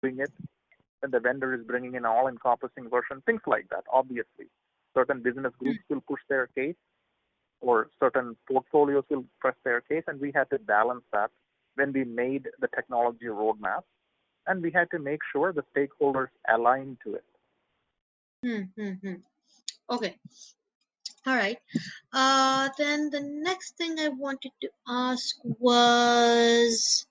doing it, then the vendor is bringing in all-encompassing version, things like that. Obviously, certain business mm, groups will push their case, or certain portfolios will press their case, and we had to balance that when we made the technology roadmap, and we had to make sure the stakeholders align to it. Okay. All right. Then the next thing I wanted to ask was,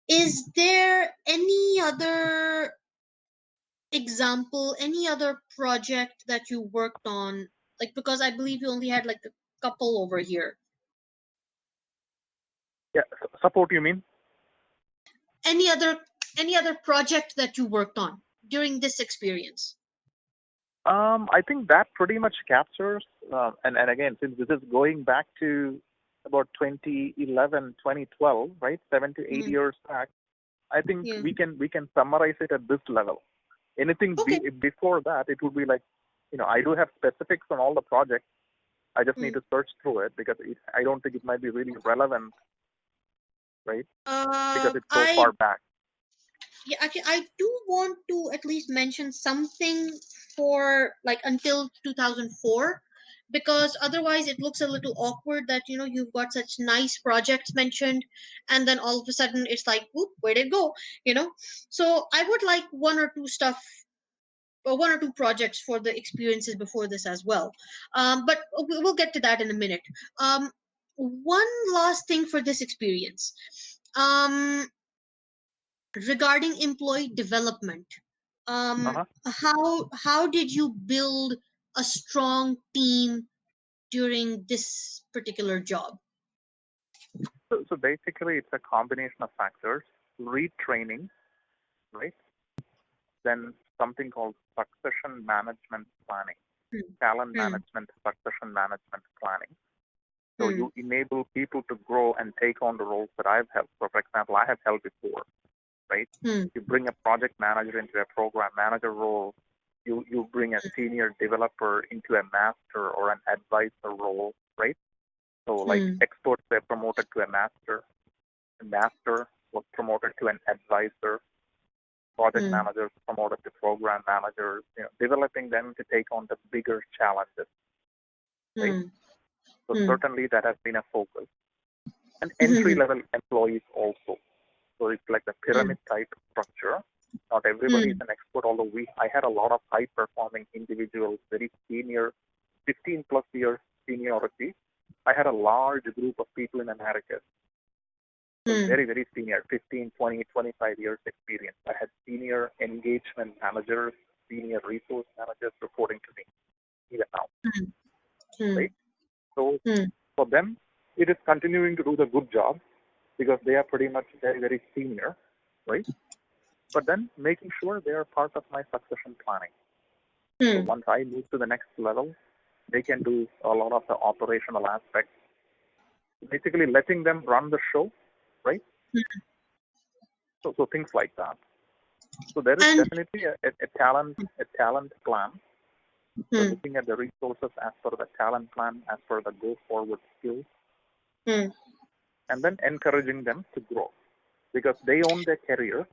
is there any other example, any other project that you worked on? Like, because I believe you only had like a couple over here. Yeah, support you mean? Any other project that you worked on during this experience? I think that pretty much captures, and again, since this is going back to about 2011, 2012, right, 7 to 8 Mm, years back, I think yeah. we can summarize it at this level. Anything Okay. before that, it would be like, I do have specifics on all the projects. I just need Mm. to search through it because I don't think it might be really relevant, right? Because it's so I far back. Yeah, actually, I do want to at least mention something for like until 2004, because otherwise it looks a little awkward that you've got such nice projects mentioned, and then all of a sudden it's like, whoop, where'd it go? You know. So I would like one or two stuff, or one or two projects for the experiences before this as well. But we'll get to that in a minute. One last thing for this experience. Regarding employee development, Uh-huh. how did you build a strong team during this particular job? So basically, it's a combination of factors: retraining, right? Then something called succession management planning, Hmm. talent Hmm. management, succession management planning. So Hmm. you enable people to grow and take on the roles that I've held. So, for example, I have held before, right? Hmm. You bring a project manager into a program manager role. You bring a senior developer into a master or an advisor role, right? So, like Hmm. experts were promoted to a master. A master was promoted to an advisor. Project Hmm. managers promoted to program managers. Developing them to take on the bigger challenges, right? Hmm. So Hmm. certainly that has been a focus. And Hmm. entry-level employees also. So it's like the Hmm. pyramid type structure. Not everybody is Hmm. an expert, although I had a lot of high-performing individuals, very senior, 15 plus years seniority. I had a large group of people in America, so Hmm. very, very senior, 15, 20, 25 years experience. I had senior engagement managers, senior resource managers reporting to me, even now, Hmm. right? So Hmm. for them, it is continuing to do the good job because they are pretty much very, very senior, right? But then making sure they are part of my succession planning. So Hmm. once I move to the next level, they can do a lot of the operational aspects, basically letting them run the show, right? So things like that. So there is And definitely a talent plan. So hmm. looking at the resources as per the talent plan, as per the go forward skills, Hmm. and then encouraging them to grow because they own their career.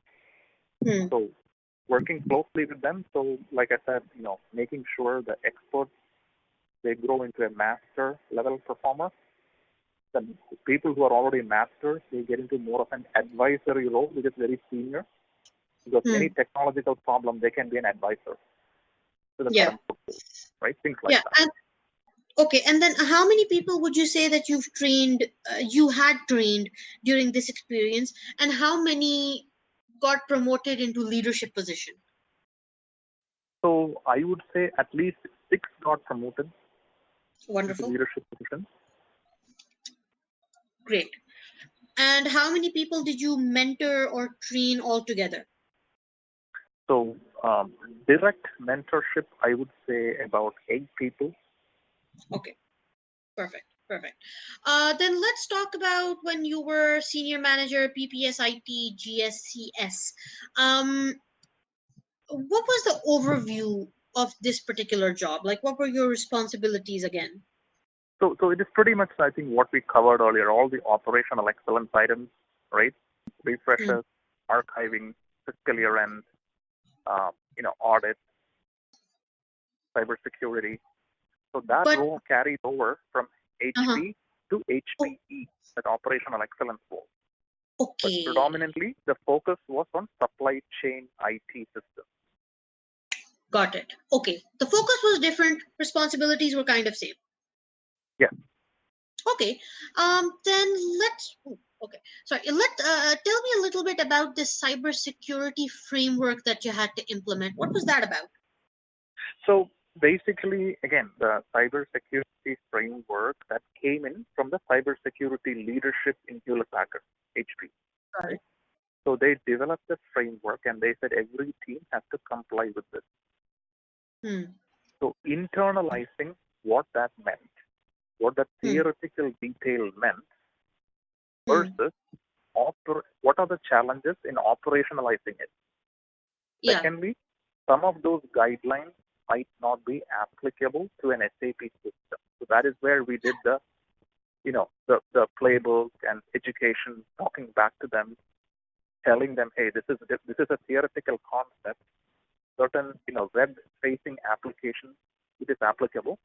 Hmm. So working closely with them. So like I said, making sure the experts they grow into a master level performer. The people who are already masters, they get into more of an advisory role, which is very senior. Because any Hmm. technological problem, they can be an advisor to the Yeah. current portfolio, right? Things like Yeah. that. And okay, and then how many people would you say that you had trained during this experience, and how many got promoted into leadership position? So I would say at least 6 got promoted into Wonderful. leadership positions. Great. And how many people did you mentor or train altogether? So direct mentorship, I would say about 8 people. Okay, perfect, perfect. Then let's talk about when you were senior manager, PPSIT, GSCS. Um, what was the overview of this particular job? Like, what were your responsibilities again? So it is pretty much, I think, what we covered earlier, all the operational excellence items, right? Hmm. Refreshes, archiving, fiscal year end, audit, cybersecurity. So that But role carried over from uh-huh. HP to Oh, HPE, that operational excellence role. But okay. predominantly, the focus was on supply chain IT systems. Got it. Okay. The focus was different. Responsibilities were kind of same. Yeah. Okay. Then let's. Ooh, okay. Sorry. Tell me a little bit about this cybersecurity framework that you had to implement. What was that about? So basically, again, the cybersecurity framework that came in from the cybersecurity leadership in Hewlett Packard, HP. Got Right? it. So they developed the framework and they said every team has to comply with this. Hmm. So internalizing what that meant, what that Hmm. theoretical detail meant, Hmm. versus what are the challenges in operationalizing it. Yeah. Secondly, some of those guidelines might not be applicable to an SAP system. So that is where we did the playbook and education, talking back to them, telling them, hey, this is a theoretical concept. Certain web-facing applications, it is applicable,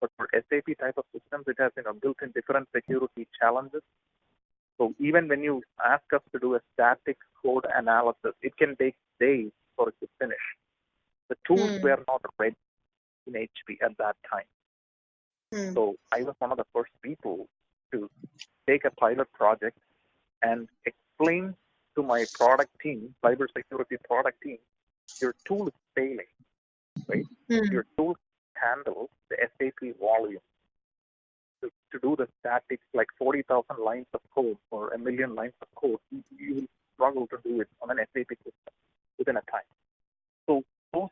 but for SAP type of systems, it has built-in different security challenges. So even when you ask us to do a static code analysis, it can take days for it to finish. The tools Hmm. were not ready in HP at that time. Hmm. So I was one of the first people to take a pilot project and explain to my product team, cybersecurity product team, your tool is failing, right? Hmm. Your tool handles the SAP volume. To do the static, like 40,000 lines of code or a million lines of code, you will struggle to do it on an SAP system within a time. So those,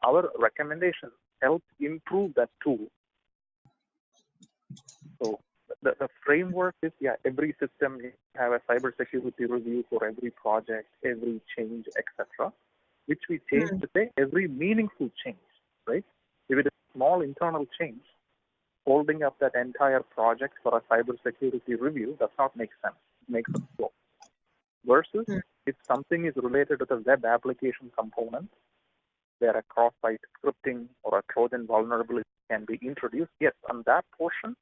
our recommendations help improve that tool. So the framework is, yeah, every system you have a cybersecurity review for every project, every change, etc., which we change Hmm. to say every meaningful change, right? If it is a small internal change, holding up that entire project for a cybersecurity review does not make sense. It makes us slow. Versus Hmm. if something is related to the web application component, where a cross-site scripting or a Trojan vulnerability can be introduced, yes, on that portion,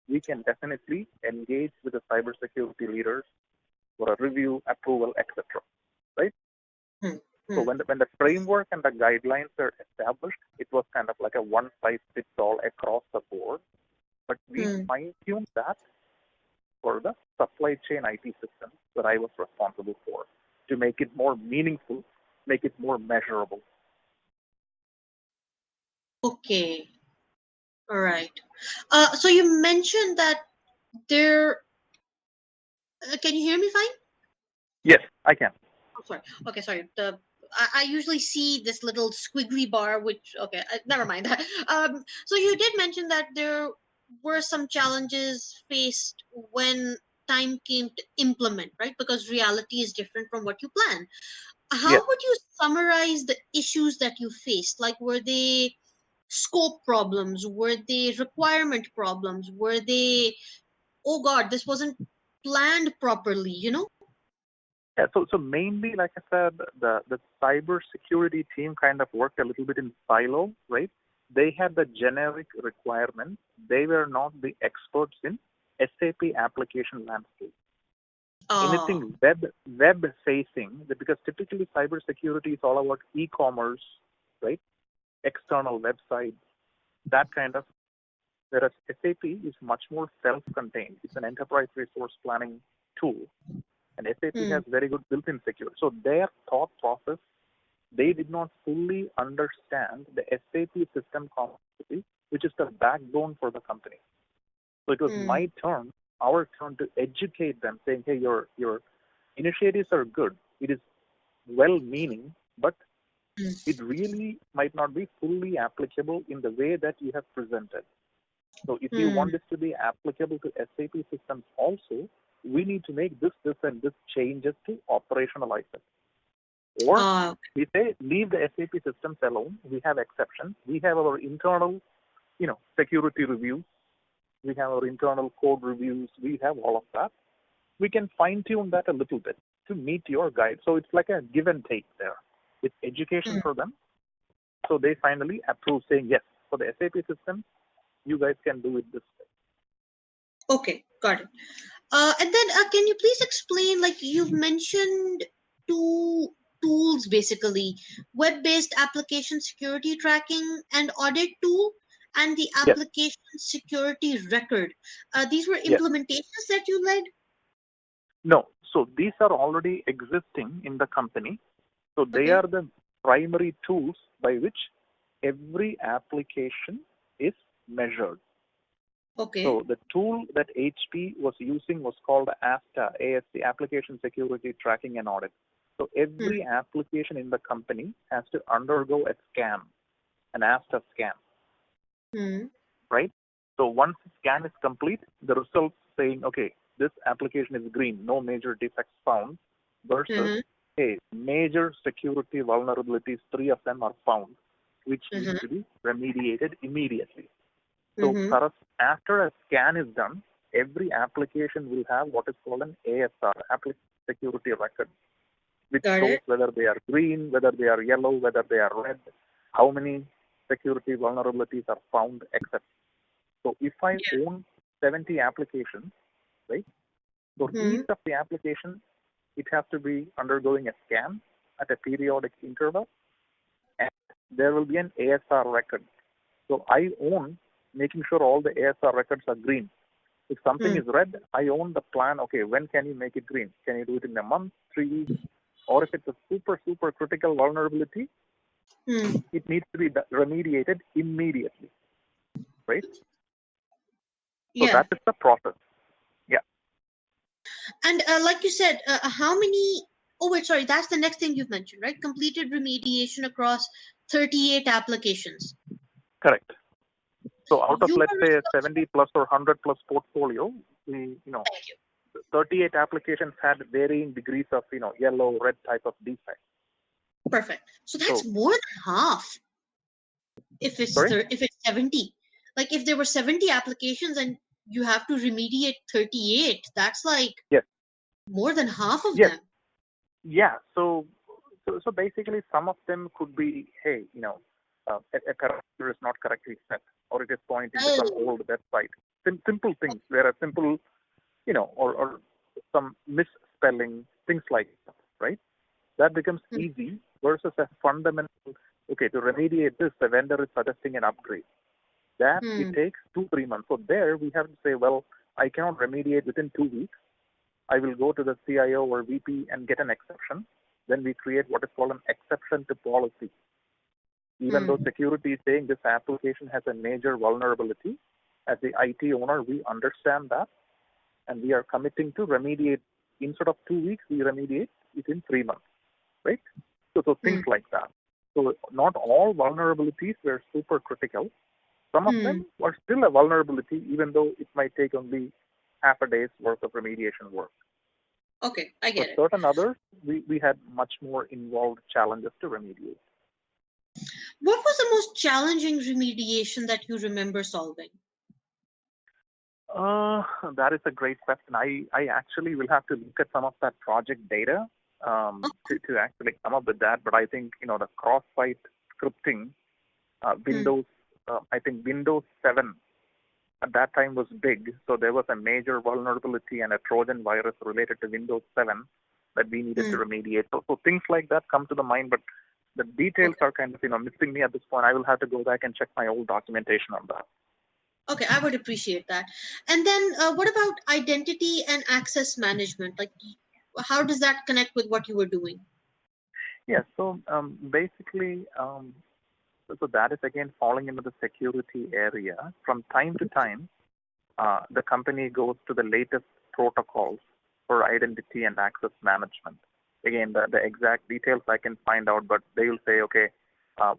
we can definitely engage with the cybersecurity leaders for a review, approval, etc. Right? Hmm. So Hmm. when the framework and the guidelines are established, it was kind of like a one size fits all across the board. But we Hmm. fine-tuned that for the supply chain IT system that I was responsible for to make it more meaningful, make it more measurable. Okay. All right. So you mentioned that there. Can you hear me fine? Yes, I can. Oh, sorry. Okay, sorry. I usually see this little squiggly bar, which okay, never mind. So you did mention that there were some challenges faced when time came to implement, right? Because reality is different from what you plan. How Yes. would you summarize the issues that you faced? Like, were they scope problems? Were they requirement problems? Were they, oh God, this wasn't planned properly? Yeah, so mainly, like I said, the cyber security team kind of worked a little bit in silo, right? They had the generic requirements. They were not the experts in SAP application landscape. Oh. Anything web facing, because typically cybersecurity is all about e-commerce, right? External websites, that kind of. Whereas SAP is much more self-contained. It's an enterprise resource planning tool, and SAP Hmm. has very good built-in security. So their thought process, they did not fully understand the SAP system complexity, which is the backbone for the company. So it was Hmm. my turn, our turn to educate them, saying, hey, your initiatives are good. It is well-meaning, but Hmm. it really might not be fully applicable in the way that you have presented. So if you Hmm. want this to be applicable to SAP systems also, we need to make this, and this changes to operationalize it. Or Uh, we say, leave the SAP systems alone. We have exceptions. We have our internal, security reviews. We have our internal code reviews. We have all of that. We can fine tune that a little bit. to meet your guide. So it's like a give and take there. It's education Hmm. for them. So they finally approve saying, yes, for the SAP system, you guys can do it this way. Okay, got it. And then can you please explain, like you've mentioned two tools basically, web-based application security tracking and audit tool, and the Yes, application security record. These were yes. implementations that you led? No. So these are already existing in the company. So they Okay, are the primary tools by which every application is measured. okay. So the tool that HP was using was called ASTA, ASC, Application Security Tracking and Audit. So Hmm. every application in the company has to undergo a scan, an ASTA scan, Hmm. right? So once the scan is complete, the results saying, okay, this application is green, no major defects found, versus, Hmm. hey, major security vulnerabilities, three of them are found, which needs Hmm. to be remediated immediately. So Hmm. after a scan is done, every application will have what is called an ASR, Application Security Record, which Got shows it. whether they are green, whether they are yellow, whether they are red, how many security vulnerabilities are found, etc. So if I Yeah. own 70 applications, right? For each Hmm. of the applications, it has to be undergoing a scan at a periodic interval, and there will be an ASR record. So I own making sure all the ASR records are green. If something Hmm. is red, I own the plan. Okay, when can you make it green? Can you do it in a month, 3 weeks? Or if it's a super, super critical vulnerability, Hmm. it needs to be remediated immediately, right? So Yeah. that is the process. Yeah, And like you said, how many? Oh wait, sorry. That's the next thing you've mentioned, right? Completed remediation across 38 applications. correct. So out of, You let's were say, a responsible. 70 plus or 100 plus portfolio, we, 38 applications had varying degrees of, yellow, red type of defect. Perfect. So that's So, more than half. sorry? If it's 70, like if there were 70 applications and you have to remediate 38, that's like Yes, more than half of yes, them. yeah. So basically, some of them could be, hey, a character is not correctly set, or it is pointing to some Oh. old website. Simple things. There are simple, or some misspelling, things like that, right? That becomes Hmm. easy versus a fundamental, okay, to remediate this, the vendor is suggesting an upgrade. That it Hmm. takes 2-3 months. So there we have to say, well, I cannot remediate within 2 weeks. I will go to the CIO or VP and get an exception. Then we create what is called an exception to policy. Even though Hmm. security is saying this application has a major vulnerability, as the IT owner, we understand that and we are committing to remediate. Instead of 2 weeks, we remediate within 3 months, right? So things Hmm. like that. So not all vulnerabilities were super critical. Some of Hmm. them were still a vulnerability, even though it might take only half a day's worth of remediation work. Okay, I For get it. certain others, we had much more involved challenges to remediate. What was the most challenging remediation that you remember solving? Uh, that is a great question. I actually will have to look at some of that project data to actually come up with that. But I think, the cross-site scripting, Hmm. Windows, I think Windows 7 at that time was big. So there was a major vulnerability and a Trojan virus related to Windows 7 that we needed Hmm. to remediate. So things like that come to the mind, but the details Okay. are kind of, missing me at this point. I will have to go back and check my old documentation on that. Okay, I would appreciate that. And then what about identity and access management? Like, how does that connect with what you were doing? Yeah, so basically, so that is again falling into the security area. From time to time, the company goes to the latest protocols for identity and access management. Again, the exact details I can find out, but they will say, okay,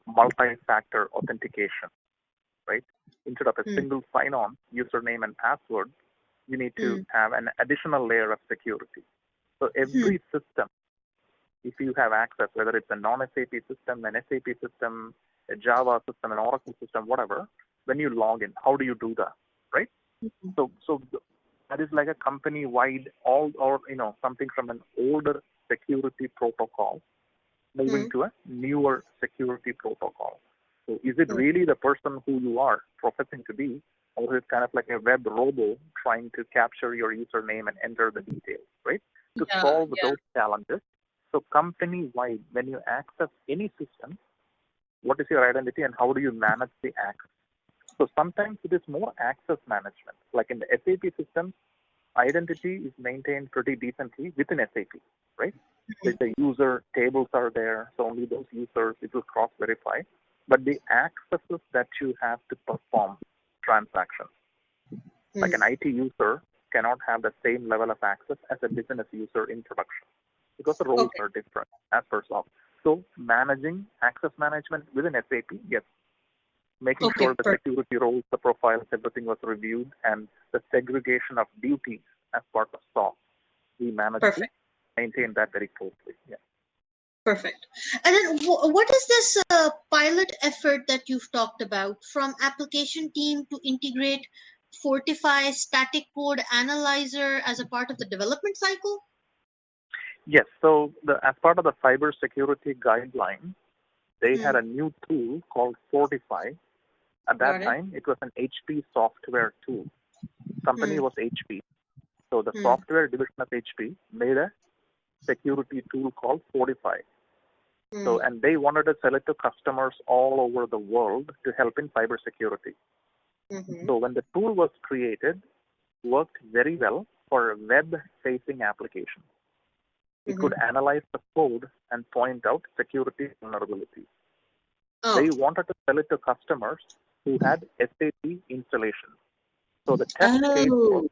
multi-factor authentication, right? Instead of a Hmm. single sign-on username and password, you need to Hmm. have an additional layer of security. So Hmm. every system, if you have access, whether it's a non-SAP system, an SAP system, a Java system, an Oracle system, whatever, when you log in, how do you do that, right? So that is like a company-wide, all or something from an older security protocol moving Mm. to a newer security protocol. So is it Mm. really the person who you are professing to be, or is it kind of like a web robo trying to capture your username and enter the details, right? To Yeah, solve yeah. those challenges, so company-wide, when you access any system, what is your identity and how do you manage the access? So sometimes it is more access management. Like in the SAP system, identity is maintained pretty decently within SAP, right? The user tables are there, so only those users it will cross-verify. But the accesses that you have to perform transactions, like an Mm. IT user cannot have the same level of access as a business user in production because the roles Okay. are different as per SOC. So managing access management within SAP, yes, making Okay. sure the security roles, the profiles, everything was reviewed, and the segregation of duties as part of SOC, we managed to Perfect. maintain that very closely. Yeah. Perfect. And then what is this pilot effort that you've talked about from application team to integrate Fortify static code analyzer as a part of the development cycle? Yes. So as part of the cybersecurity guideline, they had Hmm. a new tool called Fortify. At Got that it. time, it was an HP software tool. Company Hmm. was HP. So the Hmm. software division of HP made a security tool called Fortify. So, Hmm. and they wanted to sell it to customers all over the world to help in cybersecurity. Mm-hmm. So when the tool was created, worked very well for web-facing applications. It Mm-hmm. could analyze the code and point out security vulnerabilities. Oh. They wanted to sell it to customers who had SAP installations. So the test case was Oh.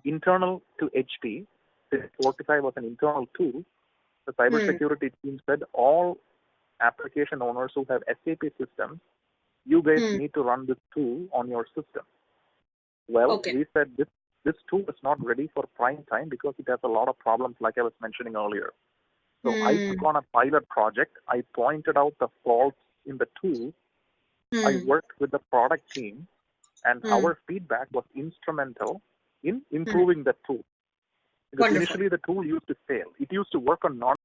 internal to HP. Since Fortify was an internal tool, the Hmm. cybersecurity team said all application owners who have SAP systems, you guys Hmm. need to run this tool on your system. Well, Okay. we said this tool is not ready for prime time because it has a lot of problems, like I was mentioning earlier. So I Hmm. took on a pilot project. I pointed out the faults in the tool. I Hmm. worked with the product team, and Hmm. our feedback was instrumental in Hmm. improving the tool. Because Wonderful. initially the tool used to fail. It used to work on non